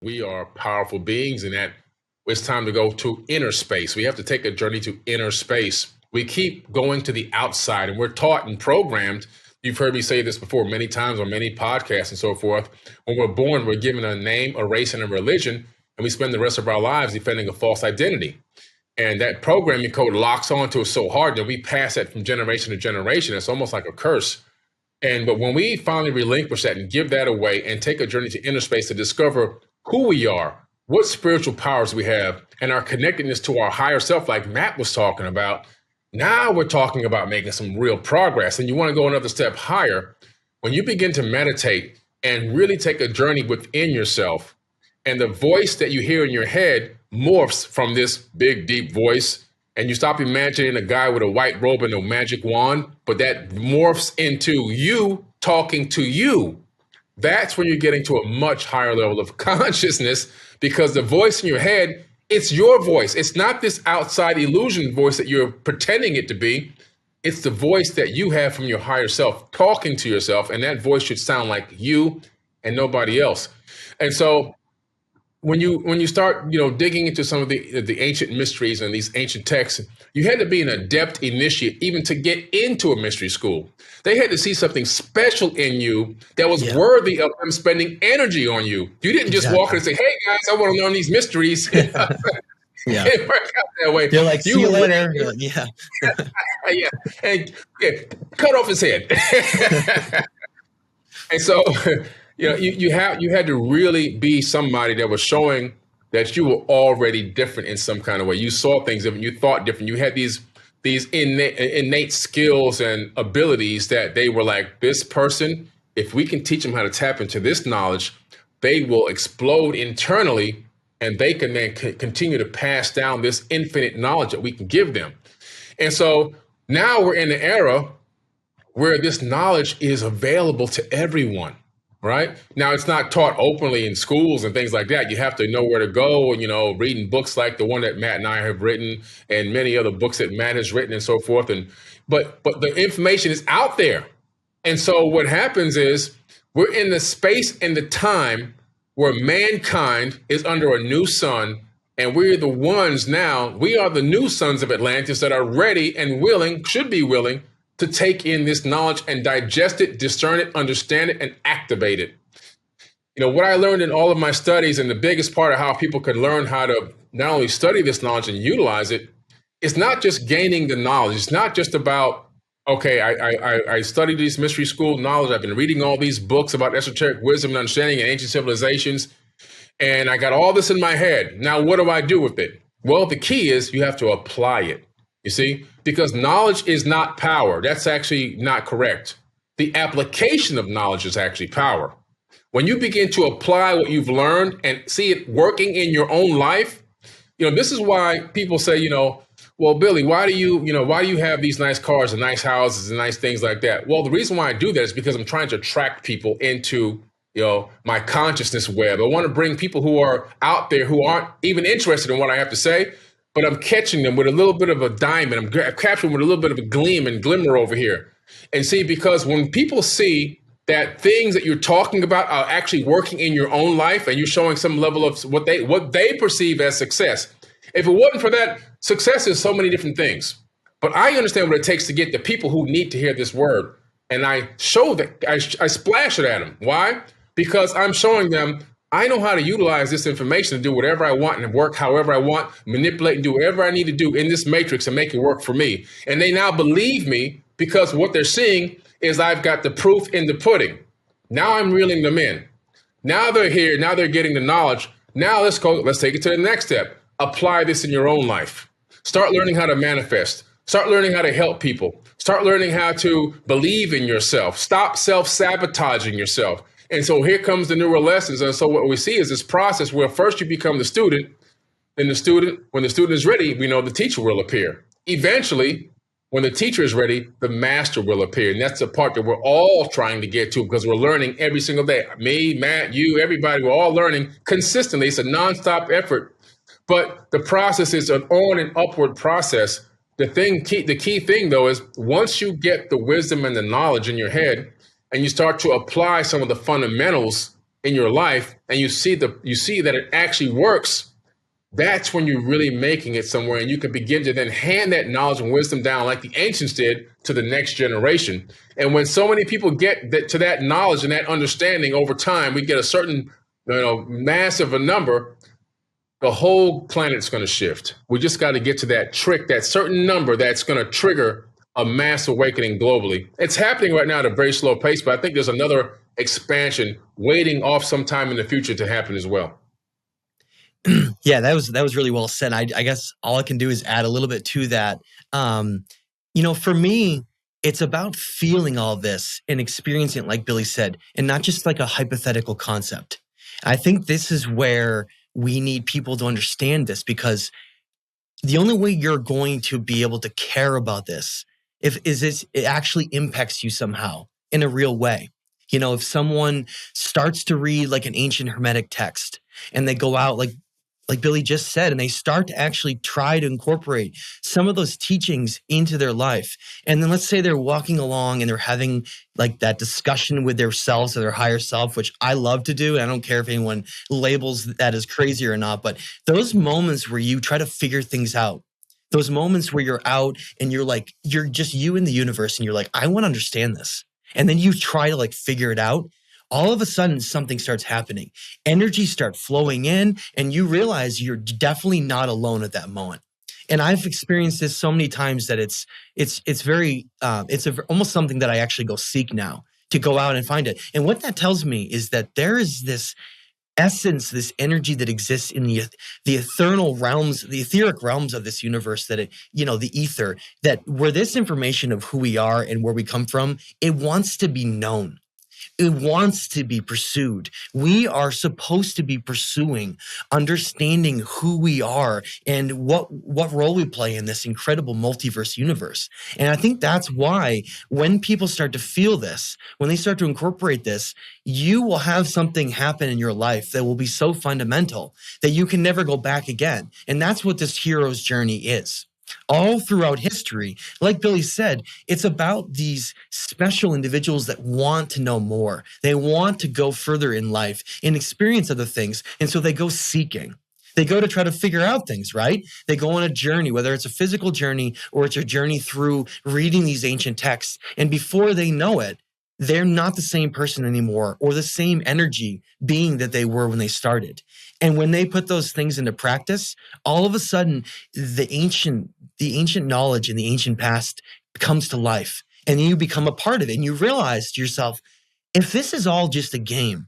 We are powerful beings, and that it's time to go to inner space. We have to take a journey to inner space. We keep going to the outside, and we're taught and programmed. You've heard me say this before many times on many podcasts and so forth. When we're born, we're given a name, a race, and a religion, and we spend the rest of our lives defending a false identity. And that programming code locks onto us so hard that we pass that from generation to generation. It's almost like a curse. But when we finally relinquish that and give that away and take a journey to inner space to discover who we are, what spiritual powers we have, and our connectedness to our higher self, like Matt was talking about, now we're talking about making some real progress. And you want to go another step higher. When you begin to meditate and really take a journey within yourself, and the voice that you hear in your head morphs from this big, deep voice, and you stop imagining a guy with a white robe and a magic wand, but that morphs into you talking to you. That's when you're getting to a much higher level of consciousness, because the voice in your head, it's your voice. It's not this outside illusion voice that you're pretending it to be. It's the voice that you have from your higher self talking to yourself, and that voice should sound like you and nobody else. And so when you start, digging into some of the ancient mysteries and these ancient texts, you had to be an adept initiate even to get into a mystery school. They had to see something special in you that was worthy of them spending energy on you. You didn't just walk in and say, "Hey guys, I want to learn these mysteries." Yeah. It worked out that way. You're like, "See you later." Like, yeah, and cut off his head. And so. You had to really be somebody that was showing that you were already different in some kind of way. You saw things different. You thought different. You had these innate skills and abilities that they were like, this person, if we can teach them how to tap into this knowledge, they will explode internally, and they can then continue to pass down this infinite knowledge that we can give them. And so now we're in an era where this knowledge is available to everyone. Right now, it's not taught openly in schools and things like that. You have to know where to go, and reading books like the one that Matt and I have written, and many other books that Matt has written, and so forth. But the information is out there, and so what happens is we're in the space and the time where mankind is under a new sun, and we're the ones now. We are the new sons of Atlantis that are ready and willing, should be willing, to take in this knowledge and digest it, discern it, understand it, and activate it. What I learned in all of my studies, and the biggest part of how people can learn how to not only study this knowledge and utilize it, it's not just gaining the knowledge. It's not just about, okay, I studied this mystery school knowledge. I've been reading all these books about esoteric wisdom and understanding and ancient civilizations, and I got all this in my head. Now, what do I do with it? Well, the key is you have to apply it. You see, because knowledge is not power. That's actually not correct. The application of knowledge is actually power. When you begin to apply what you've learned and see it working in your own life, this is why people say, well, Billy, why do you have these nice cars and nice houses and nice things like that? Well, the reason why I do that is because I'm trying to attract people into, my consciousness web. I want to bring people who are out there who aren't even interested in what I have to say, but I'm catching them with a little bit of a diamond. I'm capturing with a little bit of a gleam and glimmer over here. And see, because when people see that things that you're talking about are actually working in your own life, and you're showing some level of what they perceive as success. If it wasn't for that, success is so many different things. But I understand what it takes to get the people who need to hear this word. And I show that, I splash it at them. Why? Because I'm showing them I know how to utilize this information to do whatever I want and work however I want, manipulate and do whatever I need to do in this matrix and make it work for me. And they now believe me because what they're seeing is I've got the proof in the pudding. Now I'm reeling them in. Now they're here. Now they're getting the knowledge. Now let's take it to the next step. Apply this in your own life. Start learning how to manifest. Start learning how to help people. Start learning how to believe in yourself. Stop self-sabotaging yourself. And so here comes the newer lessons. And so what we see is this process where first you become the student, then when the student is ready, we know the teacher will appear. Eventually, when the teacher is ready, the master will appear. And that's the part that we're all trying to get to because we're learning every single day. Me, Matt, you, everybody, we're all learning consistently. It's a nonstop effort. But the process is an on and upward process. The key thing, though, is once you get the wisdom and the knowledge in your head, and you start to apply some of the fundamentals, in your life, and you see that it actually works, that's when you're really making it somewhere, and you can begin to then hand that knowledge and wisdom down like the ancients did to the next generation. And when so many people get to that knowledge and that understanding over time, we get a certain, massive a number, the whole planet's going to shift. We just got to get to that certain number that's going to trigger a mass awakening globally. It's happening right now at a very slow pace, but I think there's another expansion waiting off sometime in the future to happen as well. Yeah, that was really well said. I guess all I can do is add a little bit to that. For me, it's about feeling all this and experiencing it, like Billy said, and not just like a hypothetical concept. I think this is where we need people to understand this, because the only way you're going to be able to care about this is it actually impacts you somehow in a real way. If someone starts to read like an ancient Hermetic text and they go out like Billy just said, and they start to actually try to incorporate some of those teachings into their life. And then let's say they're walking along and they're having like that discussion with themselves or their higher self, which I love to do. And I don't care if anyone labels that as crazy or not, but those moments where you try to figure things out, those moments where you're out and you're just you in the universe and you're like, I want to understand this. And then you try to like figure it out. All of a sudden, something starts happening. Energy starts flowing in, and you realize you're definitely not alone at that moment. And I've experienced this so many times that it's almost something that I actually go seek now, to go out and find it. And what that tells me is that there is this essence, this energy that exists in the eternal realms, the etheric realms of this universe, that the ether, that where this information of who we are and where we come from, it wants to be known. It wants to be pursued. We are supposed to be pursuing understanding who we are and what role we play in this incredible multiverse universe. And I think that's why when people start to feel this, when they start to incorporate this, you will have something happen in your life that will be so fundamental that you can never go back again. And that's what this hero's journey is. All throughout history, like Billy said, it's about these special individuals that want to know more. They want to go further in life and experience other things. And so they go seeking. They go to try to figure out things, right? They go on a journey, whether it's a physical journey or it's a journey through reading these ancient texts. And before they know it, they're not the same person anymore, or the same energy being that they were when they started. And when they put those things into practice, all of a sudden, the ancient knowledge in the ancient past comes to life, and you become a part of it. And you realize to yourself, if this is all just a game,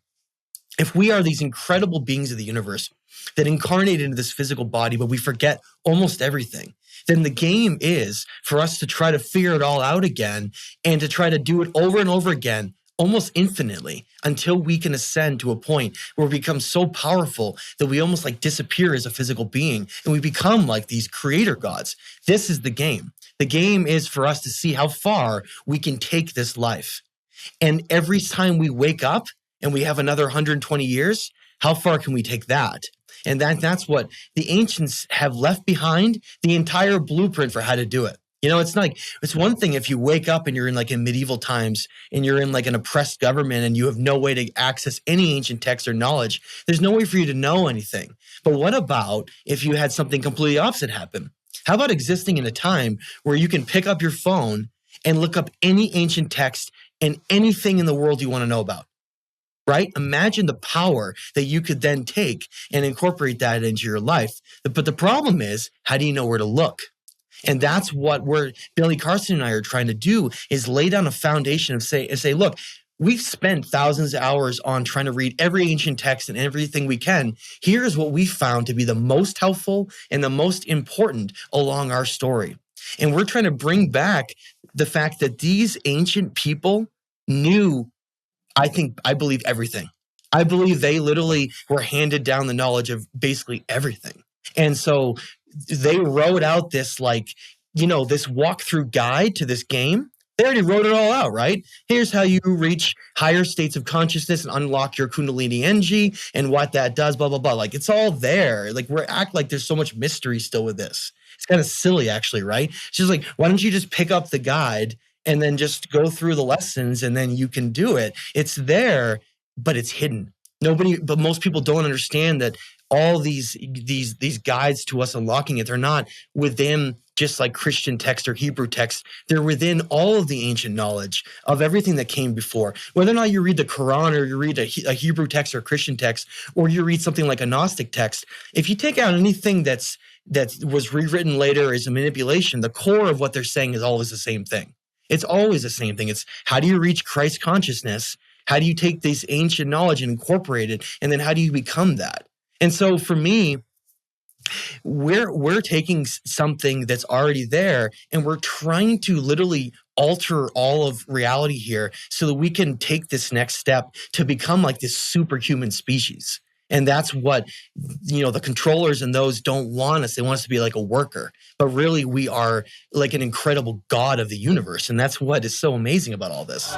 if we are these incredible beings of the universe that incarnate into this physical body, but we forget almost everything, then the game is for us to try to figure it all out again and to try to do it over and over again, almost infinitely, until we can ascend to a point where we become so powerful that we almost like disappear as a physical being and we become like these creator gods. This is the game. The game is for us to see how far we can take this life. And every time we wake up and we have another 120 years, how far can we take that? And that's what the ancients have left behind, the entire blueprint for how to do it. It's one thing if you wake up and you're in like in medieval times and you're in like an oppressed government and you have no way to access any ancient text or knowledge. There's no way for you to know anything. But what about if you had something completely opposite happen? How about existing in a time where you can pick up your phone and look up any ancient text and anything in the world you want to know about? Right? Imagine the power that you could then take and incorporate that into your life. But the problem is, how do you know where to look? And that's what Billy Carson and I are trying to do, is lay down a foundation of say, look, we've spent thousands of hours on trying to read every ancient text and everything we can. Here's what we found to be the most helpful and the most important along our story. And we're trying to bring back the fact that these ancient people knew, I believe everything. I believe they literally were handed down the knowledge of basically everything. And so they wrote out this this walkthrough guide to this game. They already wrote it all out, right? Here's how you reach higher states of consciousness and unlock your Kundalini energy and what that does, blah, blah, blah. Like, it's all there. Like, we act like there's so much mystery still with this. It's kind of silly, actually, right? It's just like, why don't you just pick up the guide and then just go through the lessons and then you can do it? It's there, but it's hidden. But most people don't understand that all these guides to us unlocking it, they're not within just like Christian text or Hebrew text. They're within all of the ancient knowledge of everything that came before. Whether or not you read the Quran or you read a Hebrew text or a Christian text, or you read something like a Gnostic text, if you take out anything that was rewritten later as a manipulation, the core of what they're saying is always the same thing. It's always the same thing. It's how do you reach Christ consciousness? How do you take this ancient knowledge and incorporate it? And then how do you become that? And so for me, we're taking something that's already there and we're trying to literally alter all of reality here so that we can take this next step to become like this superhuman species. And that's what, the controllers and those don't want us. They want us to be like a worker. But really, we are like an incredible God of the universe. And that's what is so amazing about all this.